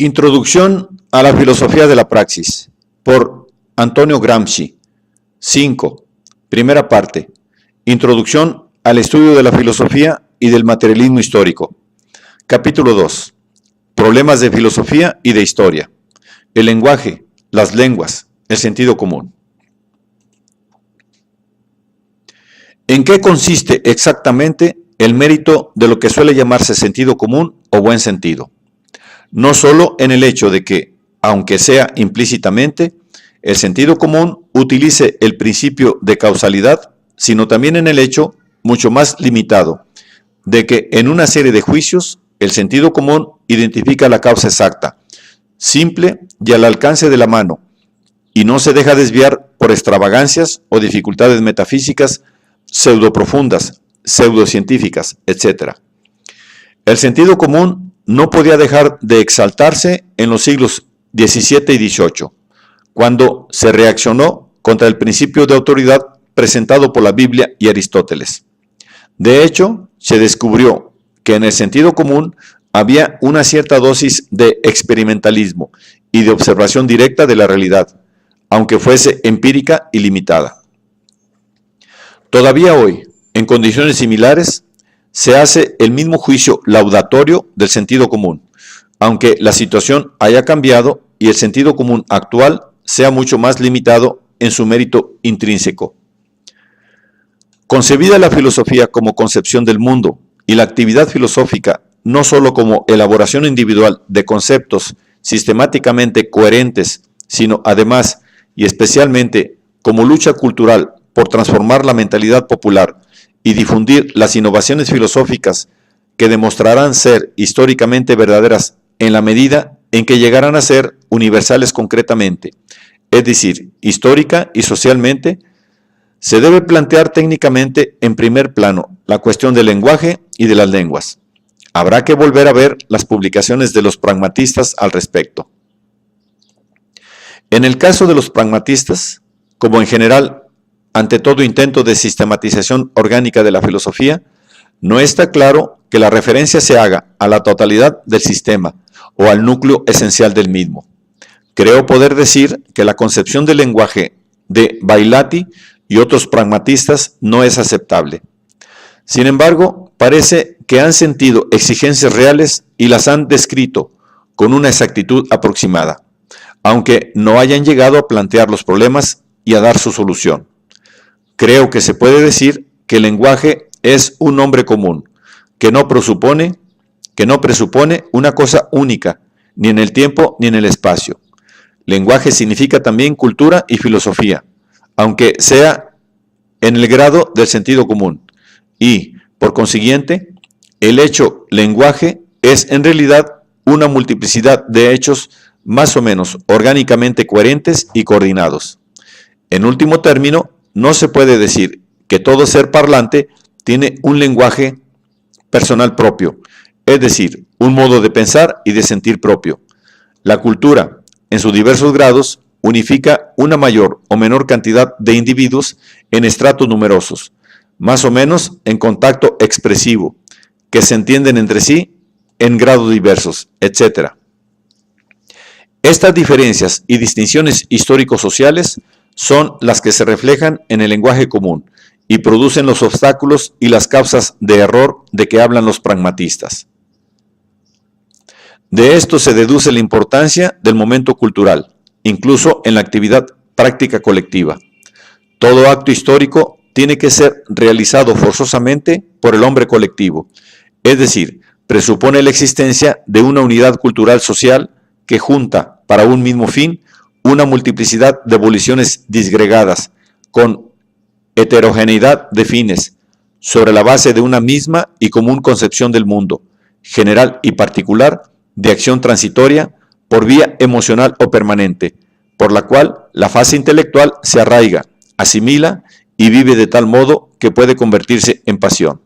Introducción a la filosofía de la praxis, por Antonio Gramsci. 5. Primera parte. Introducción al estudio de la filosofía y del materialismo histórico. Capítulo 2. Problemas de filosofía y de historia. El lenguaje, las lenguas, el sentido común. ¿En qué consiste exactamente el mérito de lo que suele llamarse sentido común o buen sentido? No solo en el hecho de que, aunque sea implícitamente, el sentido común utilice el principio de causalidad, sino también en el hecho, mucho más limitado, de que en una serie de juicios el sentido común identifica la causa exacta, simple y al alcance de la mano, y no se deja desviar por extravagancias o dificultades metafísicas pseudoprofundas, pseudocientíficas, etc. El sentido común no podía dejar de exaltarse en los siglos XVII y XVIII, cuando se reaccionó contra el principio de autoridad presentado por la Biblia y Aristóteles. De hecho, se descubrió que en el sentido común había una cierta dosis de experimentalismo y de observación directa de la realidad, aunque fuese empírica y limitada. Todavía hoy, en condiciones similares, se hace el mismo juicio laudatorio del sentido común, aunque la situación haya cambiado y el sentido común actual sea mucho más limitado en su mérito intrínseco. Concebida la filosofía como concepción del mundo y la actividad filosófica no sólo como elaboración individual de conceptos sistemáticamente coherentes, sino además y especialmente como lucha cultural por transformar la mentalidad popular y difundir las innovaciones filosóficas que demostrarán ser históricamente verdaderas en la medida en que llegarán a ser universales concretamente, es decir, histórica y socialmente, se debe plantear técnicamente en primer plano la cuestión del lenguaje y de las lenguas. Habrá que volver a ver las publicaciones de los pragmatistas al respecto. En el caso de los pragmatistas, como en general ante todo intento de sistematización orgánica de la filosofía, no está claro que la referencia se haga a la totalidad del sistema o al núcleo esencial del mismo. Creo poder decir que la concepción del lenguaje de Bailati y otros pragmatistas no es aceptable. Sin embargo, parece que han sentido exigencias reales y las han descrito con una exactitud aproximada, aunque no hayan llegado a plantear los problemas y a dar su solución. Creo que se puede decir que el lenguaje es un nombre común, que no presupone una cosa única, ni en el tiempo ni en el espacio. Lenguaje significa también cultura y filosofía, aunque sea en el grado del sentido común. Y, por consiguiente, el hecho lenguaje es en realidad una multiplicidad de hechos más o menos orgánicamente coherentes y coordinados. En último término, no se puede decir que todo ser parlante tiene un lenguaje personal propio, es decir, un modo de pensar y de sentir propio. La cultura, en sus diversos grados, unifica una mayor o menor cantidad de individuos en estratos numerosos, más o menos en contacto expresivo, que se entienden entre sí en grados diversos, etc. Estas diferencias y distinciones histórico-sociales son las que se reflejan en el lenguaje común y producen los obstáculos y las causas de error de que hablan los pragmatistas. De esto se deduce la importancia del momento cultural, incluso en la actividad práctica colectiva. Todo acto histórico tiene que ser realizado forzosamente por el hombre colectivo, es decir, presupone la existencia de una unidad cultural social que junta para un mismo fin una multiplicidad de voliciones disgregadas, con heterogeneidad de fines, sobre la base de una misma y común concepción del mundo, general y particular, de acción transitoria, por vía emocional o permanente, por la cual la fase intelectual se arraiga, asimila y vive de tal modo que puede convertirse en pasión.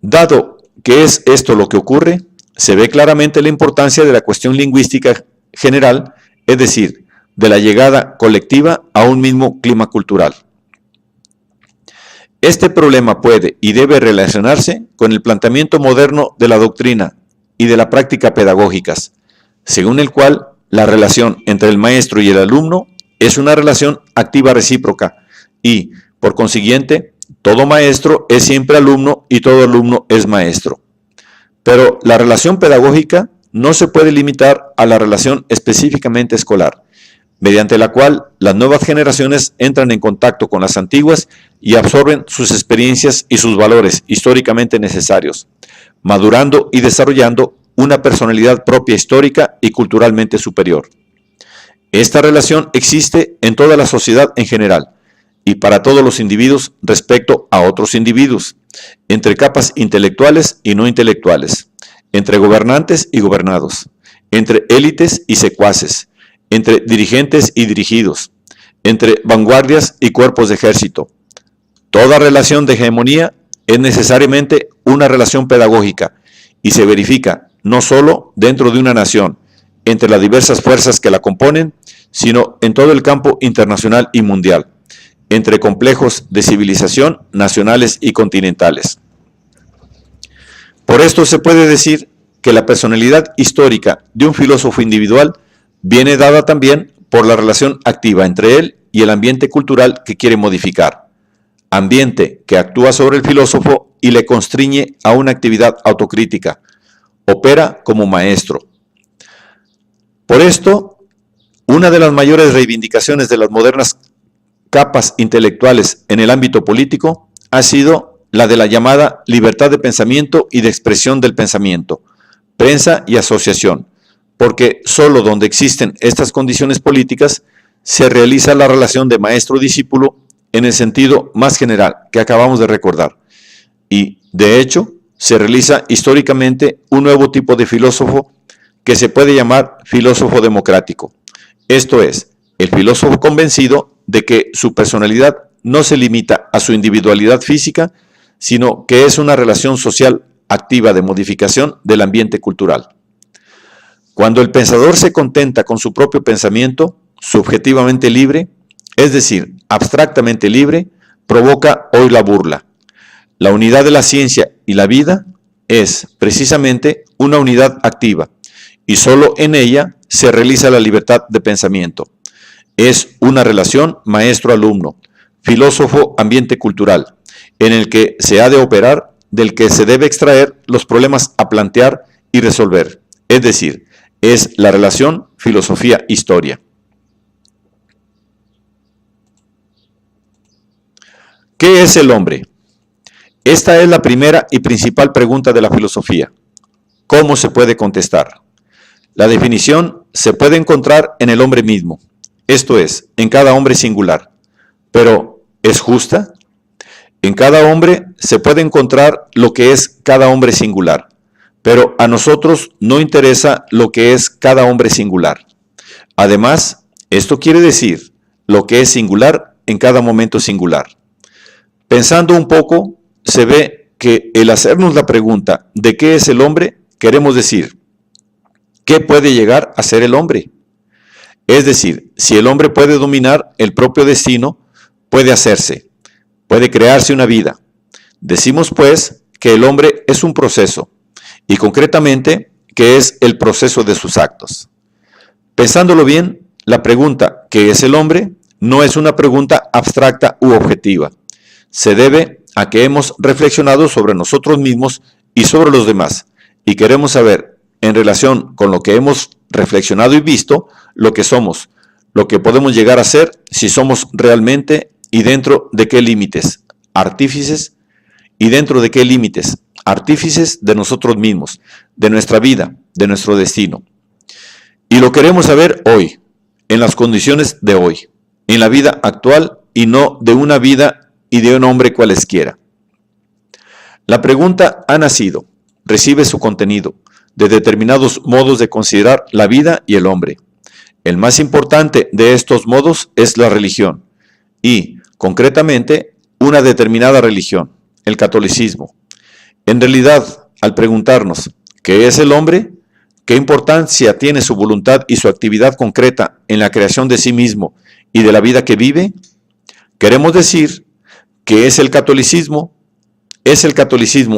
Dado que es esto lo que ocurre, se ve claramente la importancia de la cuestión lingüística general, es decir, de la llegada colectiva a un mismo clima cultural. Este problema puede y debe relacionarse con el planteamiento moderno de la doctrina y de la práctica pedagógicas, según el cual la relación entre el maestro y el alumno es una relación activa recíproca y, por consiguiente, todo maestro es siempre alumno y todo alumno es maestro. Pero la relación pedagógica no se puede limitar a la relación específicamente escolar, mediante la cual las nuevas generaciones entran en contacto con las antiguas y absorben sus experiencias y sus valores históricamente necesarios, madurando y desarrollando una personalidad propia histórica y culturalmente superior. Esta relación existe en toda la sociedad en general y para todos los individuos respecto a otros individuos, entre capas intelectuales y no intelectuales, entre gobernantes y gobernados, entre élites y secuaces, entre dirigentes y dirigidos, entre vanguardias y cuerpos de ejército. Toda relación de hegemonía es necesariamente una relación pedagógica y se verifica no solo dentro de una nación, entre las diversas fuerzas que la componen, sino en todo el campo internacional y mundial, entre complejos de civilización nacionales y continentales. Por esto se puede decir que la personalidad histórica de un filósofo individual viene dada también por la relación activa entre él y el ambiente cultural que quiere modificar, ambiente que actúa sobre el filósofo y le constriñe a una actividad autocrítica, opera como maestro. Por esto, una de las mayores reivindicaciones de las modernas capas intelectuales en el ámbito político ha sido la de la llamada libertad de pensamiento y de expresión del pensamiento, prensa y asociación, porque solo donde existen estas condiciones políticas se realiza la relación de maestro-discípulo en el sentido más general que acabamos de recordar. Y, de hecho, se realiza históricamente un nuevo tipo de filósofo que se puede llamar filósofo democrático. Esto es, el filósofo convencido de que su personalidad no se limita a su individualidad física, sino que es una relación social activa de modificación del ambiente cultural. Cuando el pensador se contenta con su propio pensamiento, subjetivamente libre, es decir, abstractamente libre, provoca hoy la burla. La unidad de la ciencia y la vida es, precisamente, una unidad activa, y solo en ella se realiza la libertad de pensamiento. Es una relación maestro-alumno, filósofo-ambiente cultural, en el que se ha de operar, del que se debe extraer los problemas a plantear y resolver, es decir, es la relación filosofía-historia. ¿Qué es el hombre? Esta es la primera y principal pregunta de la filosofía. ¿Cómo se puede contestar? La definición se puede encontrar en el hombre mismo, esto es, en cada hombre singular. Pero, ¿es justa? En cada hombre se puede encontrar lo que es cada hombre singular, pero a nosotros no interesa lo que es cada hombre singular. Además, esto quiere decir lo que es singular en cada momento singular. Pensando un poco, se ve que el hacernos la pregunta de qué es el hombre, queremos decir, ¿qué puede llegar a ser el hombre? Es decir, si el hombre puede dominar el propio destino, puede hacerse, puede crearse una vida. Decimos pues que el hombre es un proceso, y concretamente que es el proceso de sus actos. Pensándolo bien, la pregunta ¿qué es el hombre? No es una pregunta abstracta u objetiva. Se debe a que hemos reflexionado sobre nosotros mismos y sobre los demás, y queremos saber, en relación con lo que hemos reflexionado y visto, lo que somos, lo que podemos llegar a ser si somos realmente y dentro de qué límites, artífices, de nosotros mismos, de nuestra vida, de nuestro destino. Y lo queremos saber hoy, en las condiciones de hoy, en la vida actual y no de una vida y de un hombre cualesquiera. La pregunta ha nacido, recibe su contenido, de determinados modos de considerar la vida y el hombre. El más importante de estos modos es la religión, y, concretamente, una determinada religión, el catolicismo. En realidad, al preguntarnos, ¿qué es el hombre? ¿Qué importancia tiene su voluntad y su actividad concreta en la creación de sí mismo y de la vida que vive? Queremos decir que ¿es el catolicismo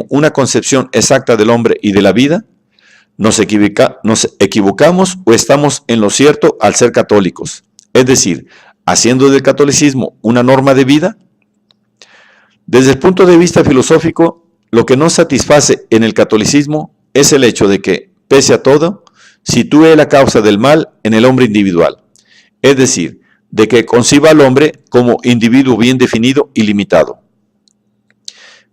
una concepción exacta del hombre y de la vida? nos equivocamos o estamos en lo cierto al ser católicos, es decir, haciendo del catolicismo una norma de vida. Desde el punto de vista filosófico, lo que nos satisface en el catolicismo es el hecho de que, pese a todo, sitúe la causa del mal en el hombre individual, es decir, de que conciba al hombre como individuo bien definido y limitado.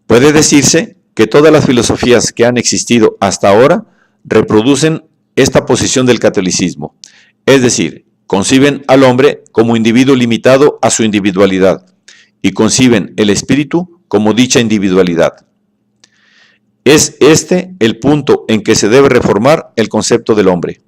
Puede decirse que todas las filosofías que han existido hasta ahora reproducen esta posición del catolicismo, es decir, conciben al hombre como individuo limitado a su individualidad y conciben el espíritu como dicha individualidad. Es este el punto en que se debe reformar el concepto del hombre,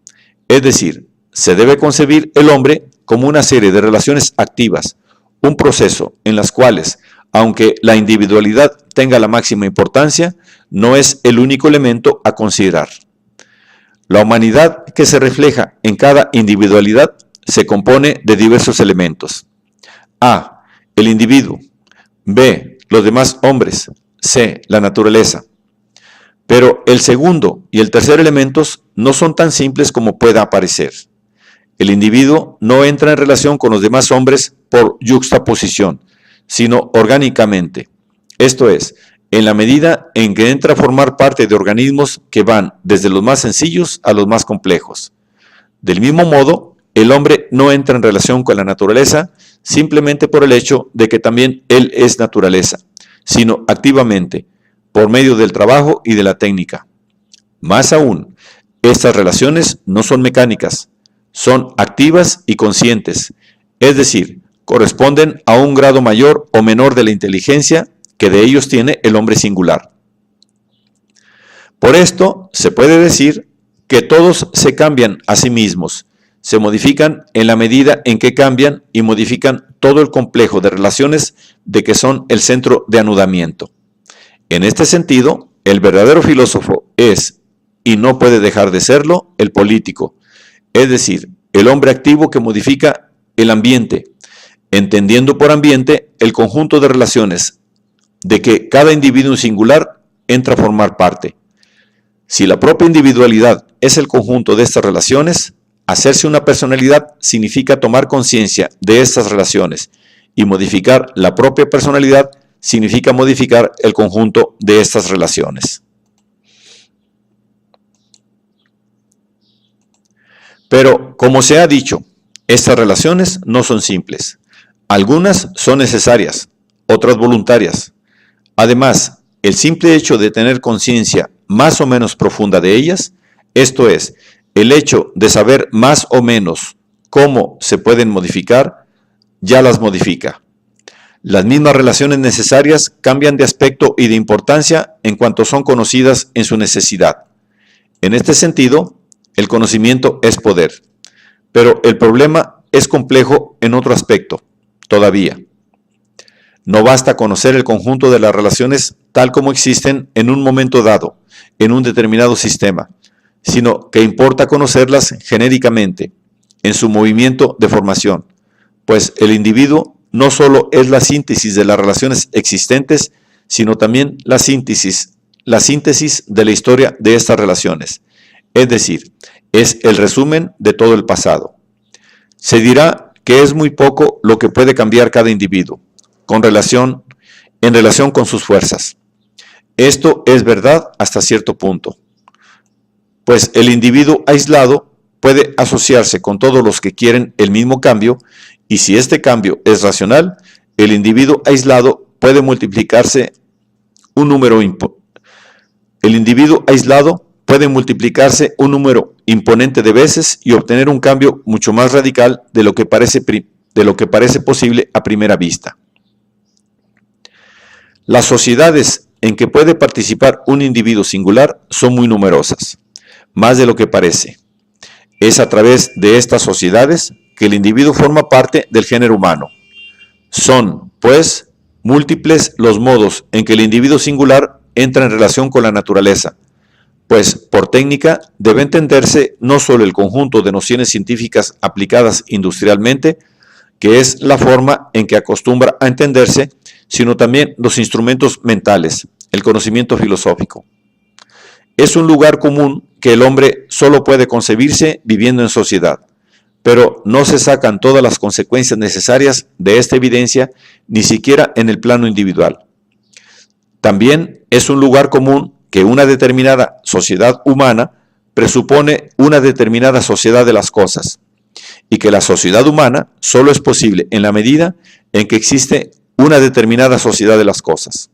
es decir, se debe concebir el hombre como una serie de relaciones activas, un proceso en las cuales, aunque la individualidad tenga la máxima importancia, no es el único elemento a considerar. La humanidad que se refleja en cada individualidad se compone de diversos elementos. A. El individuo. B. Los demás hombres. C. La naturaleza. Pero el segundo y el tercer elementos no son tan simples como pueda parecer. El individuo no entra en relación con los demás hombres por yuxtaposición, sino orgánicamente. Esto es, en la medida en que entra a formar parte de organismos que van desde los más sencillos a los más complejos. Del mismo modo, el hombre no entra en relación con la naturaleza simplemente por el hecho de que también él es naturaleza, sino activamente, por medio del trabajo y de la técnica. Más aún, estas relaciones no son mecánicas, son activas y conscientes, es decir, corresponden a un grado mayor o menor de la inteligencia que de ellos tiene el hombre singular. Por esto, se puede decir que todos se cambian a sí mismos, se modifican en la medida en que cambian y modifican todo el complejo de relaciones de que son el centro de anudamiento. En este sentido, el verdadero filósofo es, y no puede dejar de serlo, el político, es decir, el hombre activo que modifica el ambiente, entendiendo por ambiente el conjunto de relaciones de que cada individuo singular entra a formar parte. Si la propia individualidad es el conjunto de estas relaciones, hacerse una personalidad significa tomar conciencia de estas relaciones y modificar la propia personalidad significa modificar el conjunto de estas relaciones. Pero, como se ha dicho, estas relaciones no son simples. Algunas son necesarias, otras voluntarias. Además, el simple hecho de tener conciencia más o menos profunda de ellas, esto es, el hecho de saber más o menos cómo se pueden modificar, ya las modifica. Las mismas relaciones necesarias cambian de aspecto y de importancia en cuanto son conocidas en su necesidad. En este sentido, el conocimiento es poder, pero el problema es complejo en otro aspecto, todavía. No basta conocer el conjunto de las relaciones tal como existen en un momento dado, en un determinado sistema, sino que importa conocerlas genéricamente, en su movimiento de formación, pues el individuo no solo es la síntesis de las relaciones existentes, sino también la síntesis de la historia de estas relaciones, es decir, es el resumen de todo el pasado. Se dirá que es muy poco lo que puede cambiar cada individuo, en relación con sus fuerzas. Esto es verdad hasta cierto punto, pues el individuo aislado puede asociarse con todos los que quieren el mismo cambio, y si este cambio es racional, el individuo aislado puede multiplicarse un número imponente de veces y obtener un cambio mucho más radical de lo que parece posible a primera vista. Las sociedades en que puede participar un individuo singular son muy numerosas, más de lo que parece. Es a través de estas sociedades que el individuo forma parte del género humano. Son, pues, múltiples los modos en que el individuo singular entra en relación con la naturaleza, pues por técnica debe entenderse no solo el conjunto de nociones científicas aplicadas industrialmente, que es la forma en que acostumbra a entenderse, sino también los instrumentos mentales, el conocimiento filosófico. Es un lugar común que el hombre solo puede concebirse viviendo en sociedad, pero no se sacan todas las consecuencias necesarias de esta evidencia, ni siquiera en el plano individual. También es un lugar común que una determinada sociedad humana presupone una determinada sociedad de las cosas, y que la sociedad humana solo es posible en la medida en que existe una determinada sociedad de las cosas.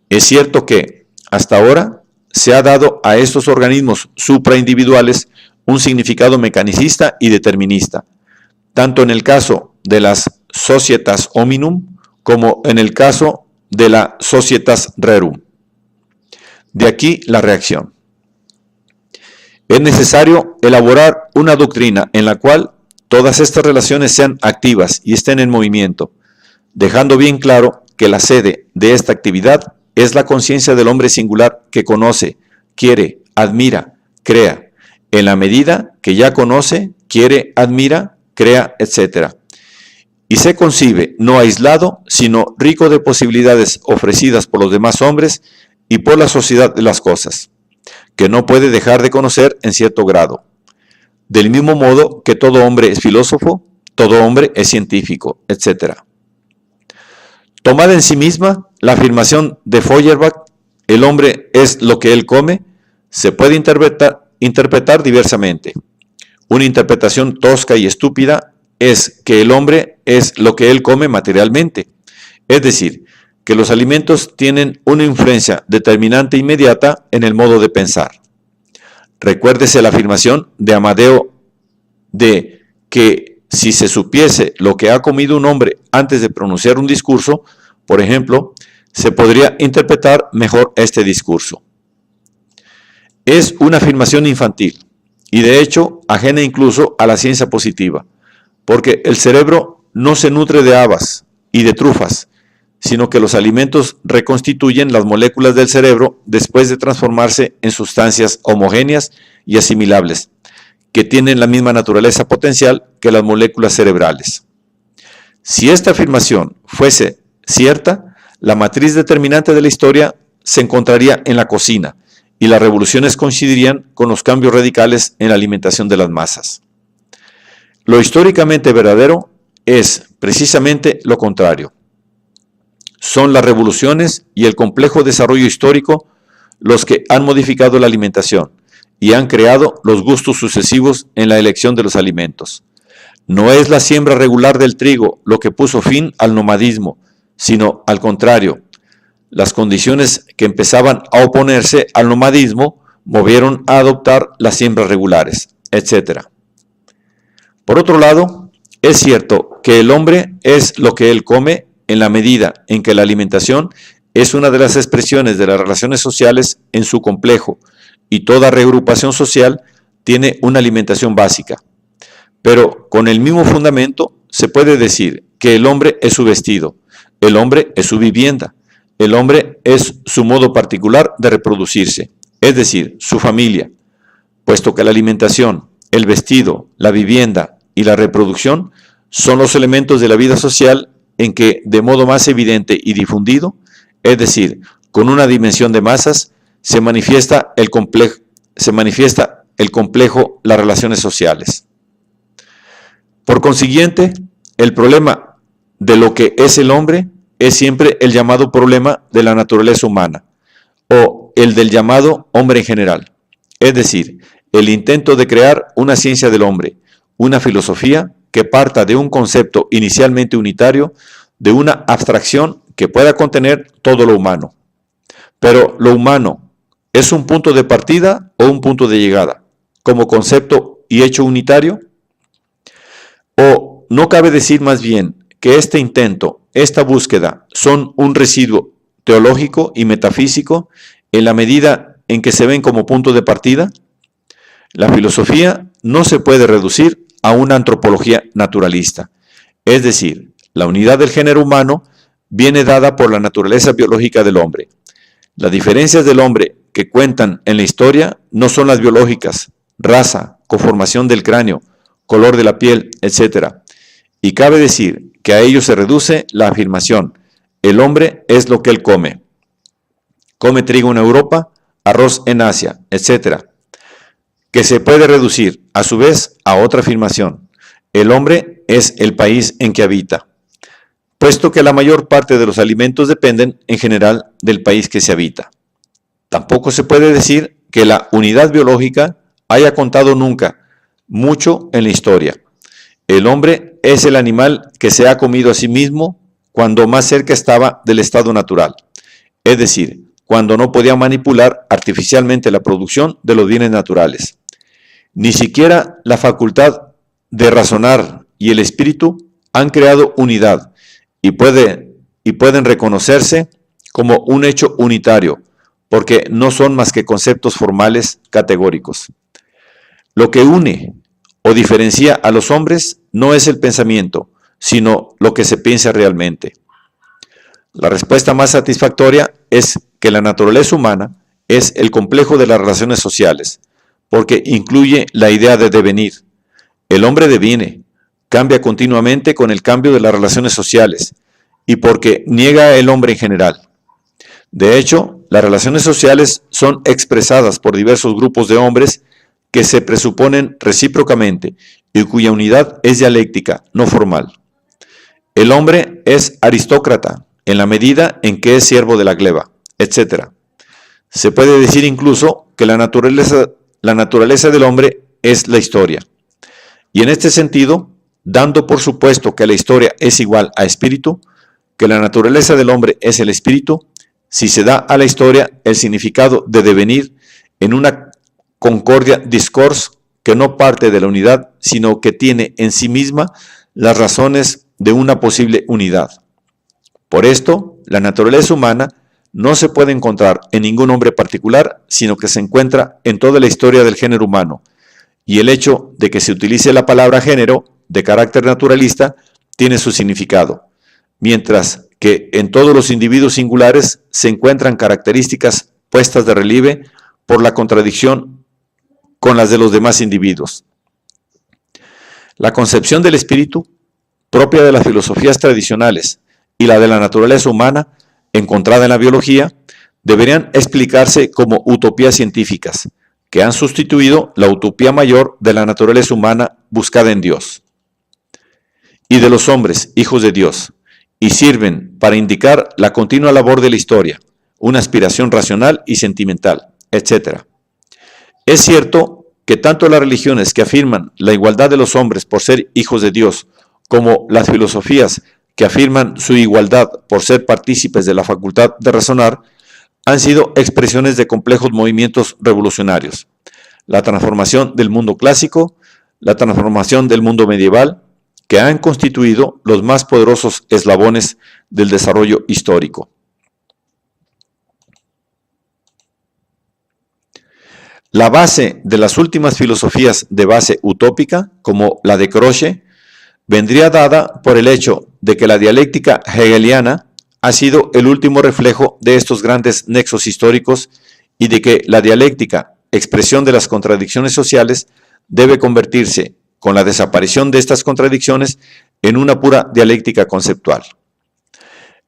Es cierto que, hasta ahora, se ha dado a estos organismos supraindividuales un significado mecanicista y determinista, tanto en el caso de las societas hominum como en el caso de la societas rerum. De aquí la reacción. Es necesario elaborar una doctrina en la cual todas estas relaciones sean activas y estén en movimiento, dejando bien claro que la sede de esta actividad es la conciencia del hombre singular que conoce, quiere, admira, crea, en la medida que ya conoce, quiere, admira, crea, etc. Y se concibe no aislado, sino rico de posibilidades ofrecidas por los demás hombres y por la sociedad de las cosas, que no puede dejar de conocer en cierto grado. Del mismo modo que todo hombre es filósofo, todo hombre es científico, etc. Tomada en sí misma, la afirmación de Feuerbach, el hombre es lo que él come, se puede interpretar diversamente. Una interpretación tosca y estúpida es que el hombre es lo que él come materialmente, es decir, que los alimentos tienen una influencia determinante e inmediata en el modo de pensar. Recuérdese la afirmación de Amadeo de que si se supiese lo que ha comido un hombre antes de pronunciar un discurso, por ejemplo, se podría interpretar mejor este discurso. Es una afirmación infantil y de hecho ajena incluso a la ciencia positiva, porque el cerebro no se nutre de habas y de trufas, sino que los alimentos reconstituyen las moléculas del cerebro después de transformarse en sustancias homogéneas y asimilables, que tienen la misma naturaleza potencial que las moléculas cerebrales. Si esta afirmación fuese cierta, la matriz determinante de la historia se encontraría en la cocina y las revoluciones coincidirían con los cambios radicales en la alimentación de las masas. Lo históricamente verdadero es precisamente lo contrario. Son las revoluciones y el complejo desarrollo histórico los que han modificado la alimentación y han creado los gustos sucesivos en la elección de los alimentos. No es la siembra regular del trigo lo que puso fin al nomadismo, sino al contrario. Las condiciones que empezaban a oponerse al nomadismo movieron a adoptar las siembras regulares, etc. Por otro lado, es cierto que el hombre es lo que él come en la medida en que la alimentación es una de las expresiones de las relaciones sociales en su complejo, y toda reagrupación social tiene una alimentación básica. Pero con el mismo fundamento se puede decir que el hombre es su vestido, el hombre es su vivienda, el hombre es su modo particular de reproducirse, es decir, su familia, puesto que la alimentación, el vestido, la vivienda y la reproducción son los elementos de la vida social en que, de modo más evidente y difundido, es decir, con una dimensión de masas, se manifiesta el complejo, las relaciones sociales. Por consiguiente, el problema de lo que es el hombre es siempre el llamado problema de la naturaleza humana, o el del llamado hombre en general, es decir, el intento de crear una ciencia del hombre, una filosofía que parta de un concepto inicialmente unitario, de una abstracción que pueda contener todo lo humano. Pero lo humano, ¿es un punto de partida o un punto de llegada, como concepto y hecho unitario? ¿O no cabe decir más bien que este intento, esta búsqueda, son un residuo teológico y metafísico en la medida en que se ven como punto de partida? La filosofía no se puede reducir a una antropología naturalista, es decir, la unidad del género humano viene dada por la naturaleza biológica del hombre. Las diferencias del hombre que cuentan en la historia no son las biológicas, raza, conformación del cráneo, color de la piel, etc. Y cabe decir que a ello se reduce la afirmación: el hombre es lo que él come. Come trigo en Europa, arroz en Asia, etc. que se puede reducir a su vez a otra afirmación: el hombre es el país en que habita, puesto que la mayor parte de los alimentos dependen en general del país que se habita. Tampoco se puede decir que la unidad biológica haya contado nunca mucho en la historia. El hombre es el animal que se ha comido a sí mismo cuando más cerca estaba del estado natural, es decir, cuando no podía manipular artificialmente la producción de los bienes naturales. Ni siquiera la facultad de razonar y el espíritu han creado unidad y pueden reconocerse como un hecho unitario, porque no son más que conceptos formales categóricos. Lo que une o diferencia a los hombres no es el pensamiento, sino lo que se piensa realmente. La respuesta más satisfactoria es que la naturaleza humana es el complejo de las relaciones sociales, porque incluye la idea de devenir. El hombre deviene, cambia continuamente con el cambio de las relaciones sociales, y porque niega el hombre en general. De hecho, las relaciones sociales son expresadas por diversos grupos de hombres que se presuponen recíprocamente y cuya unidad es dialéctica, no formal. El hombre es aristócrata en la medida en que es siervo de la gleba, etc. Se puede decir incluso que la naturaleza del hombre es la historia. Y en este sentido, dando por supuesto que la historia es igual a espíritu, que la naturaleza del hombre es el espíritu, si se da a la historia el significado de devenir en una concordia discors que no parte de la unidad, sino que tiene en sí misma las razones de una posible unidad. Por esto, la naturaleza humana no se puede encontrar en ningún hombre particular, sino que se encuentra en toda la historia del género humano, y el hecho de que se utilice la palabra género de carácter naturalista tiene su significado, mientras que en todos los individuos singulares se encuentran características puestas de relieve por la contradicción con las de los demás individuos. La concepción del espíritu, propia de las filosofías tradicionales y la de la naturaleza humana, encontrada en la biología, deberían explicarse como utopías científicas, que han sustituido la utopía mayor de la naturaleza humana buscada en Dios y de los hombres, hijos de Dios, y sirven para indicar la continua labor de la historia, una aspiración racional y sentimental, etc. Es cierto que tanto las religiones que afirman la igualdad de los hombres por ser hijos de Dios, como las filosofías que afirman su igualdad por ser partícipes de la facultad de razonar, han sido expresiones de complejos movimientos revolucionarios. La transformación del mundo clásico, la transformación del mundo medieval, que han constituido los más poderosos eslabones del desarrollo histórico. La base de las últimas filosofías de base utópica, como la de Croce, vendría dada por el hecho de que la dialéctica hegeliana ha sido el último reflejo de estos grandes nexos históricos y de que la dialéctica, expresión de las contradicciones sociales, debe convertirse, con la desaparición de estas contradicciones, en una pura dialéctica conceptual.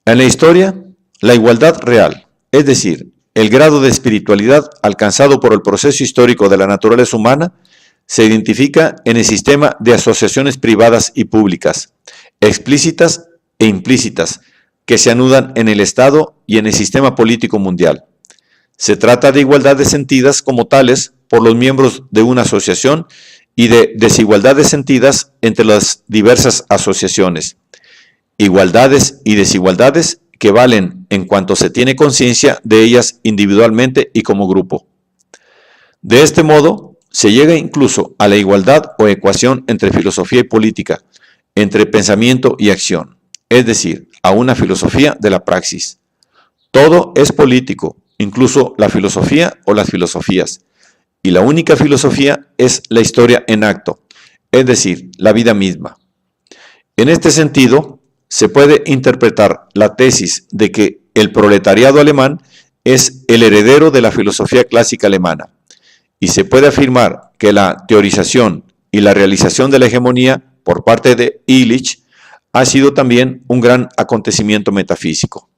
En la historia, la igualdad real, es decir, el grado de espiritualidad alcanzado por el proceso histórico de la naturaleza humana, se identifica en el sistema de asociaciones privadas y públicas, explícitas e implícitas, que se anudan en el Estado y en el sistema político mundial. Se trata de igualdades sentidas como tales por los miembros de una asociación y de desigualdades sentidas entre las diversas asociaciones. Igualdades y desigualdades que valen en cuanto se tiene conciencia de ellas individualmente y como grupo. De este modo, se llega incluso a la igualdad o ecuación entre filosofía y política, entre pensamiento y acción, es decir, a una filosofía de la praxis. Todo es político, incluso la filosofía o las filosofías, y la única filosofía es la historia en acto, es decir, la vida misma. En este sentido, se puede interpretar la tesis de que el proletariado alemán es el heredero de la filosofía clásica alemana, y se puede afirmar que la teorización y la realización de la hegemonía por parte de Illich ha sido también un gran acontecimiento metafísico.